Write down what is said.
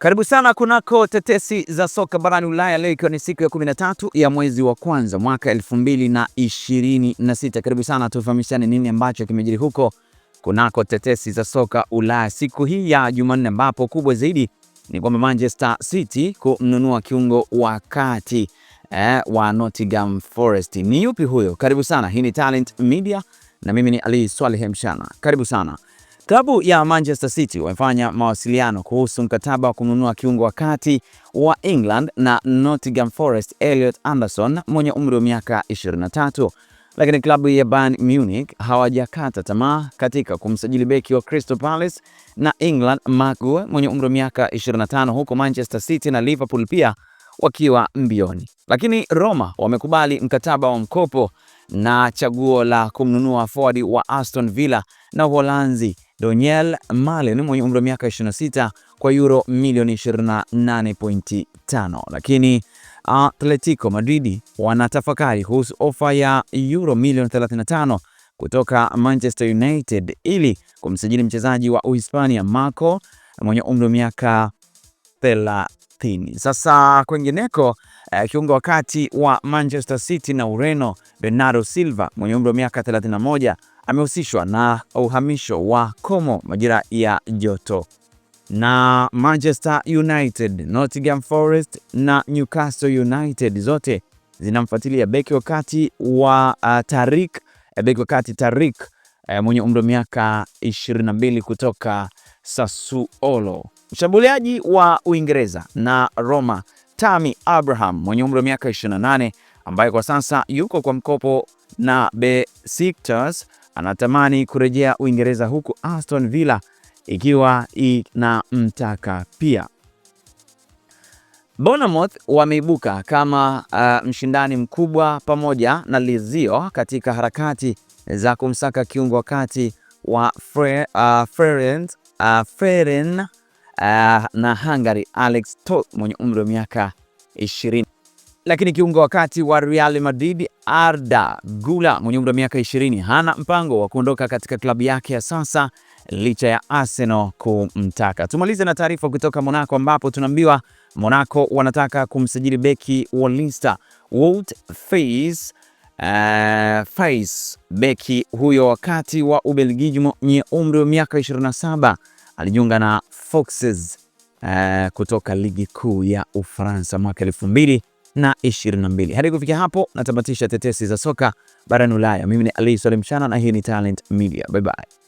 Karibu sana kunako tetesi za soka barani Ulaya, leo ikiwa ni siku ya 13 ya mwezi wa kwanza mwaka 2026. Karibu sana tufahamishane nini ambacho kimejiri huko kunako tetesi za soka Ulaya siku hii ya Jumanne, ambapo kubwa zaidi ni kwamba Manchester City kumnunua kiungo wa kati wa Nottingham Forest. Ni yupi huyo? Karibu sana. Hii ni Talent Media na mimi ni Ali Swaleh Mshana. Karibu sana. Klabu ya Manchester City wamefanya mawasiliano kuhusu mkataba wa kununua kiungo wa kati wa England na Nottingham Forest Elliot Anderson mwenye umri wa miaka 23. Lakini klabu ya Bayern Munich hawajakata tamaa katika kumsajili beki wa Crystal Palace na England Marc Guéhi mwenye umri wa miaka 25, huko Manchester City na Liverpool pia wakiwa mbioni. Lakini Roma wamekubali mkataba wa mkopo na chaguo la kumnunua forward wa Aston Villa na Uholanzi Daniel Malen mwenye umri wa miaka 26 kwa euro milioni 28.5. Lakini Atletico Madrid wanatafakari kuhusu ofa ya euro milioni 35 kutoka Manchester United ili kumsajili mchezaji wa Uhispania Marco mwenye umri wa miaka 30. Sasa kwengineko, kiungo wakati wa Manchester City na Ureno Bernardo Silva mwenye umri wa miaka 31 amehusishwa na uhamisho wa Como majira ya joto. Na Manchester United, Nottingham Forest na Newcastle United zote zinamfuatilia beki wakati wa Tariq mwenye umri wa miaka 22 kutoka Sassuolo. Mshambuliaji wa Uingereza na Roma Tammy Abraham mwenye umri wa miaka 28 ambaye kwa sasa yuko kwa mkopo na Besiktas anatamani kurejea Uingereza, huku Aston Villa ikiwa inamtaka pia. Bournemouth wameibuka kama mshindani mkubwa pamoja na Lazio katika harakati za kumsaka kiungo wakati wa Ferenc na Hungary Alex Toth mwenye umri wa miaka 20. Lakini kiungo wakati wa Real Madrid Arda Güler mwenye umri wa miaka 20 hana mpango wa kuondoka katika klabu yake ya sasa licha ya Arsenal kumtaka. Tumalize na taarifa kutoka Monaco, ambapo tunaambiwa Monaco wanataka kumsajili beki wa Leicester Wout Faes. Beki huyo wakati wa Ubelgiji mwenye umri wa miaka 27 alijiunga na Foxes kutoka ligi kuu ya Ufaransa mwaka 2022. Hadi kufikia hapo natamatisha tetesi za soka barani Ulaya. Mimi ni Ali Swaleh Mshana na hii ni Talent Media. Bye bye.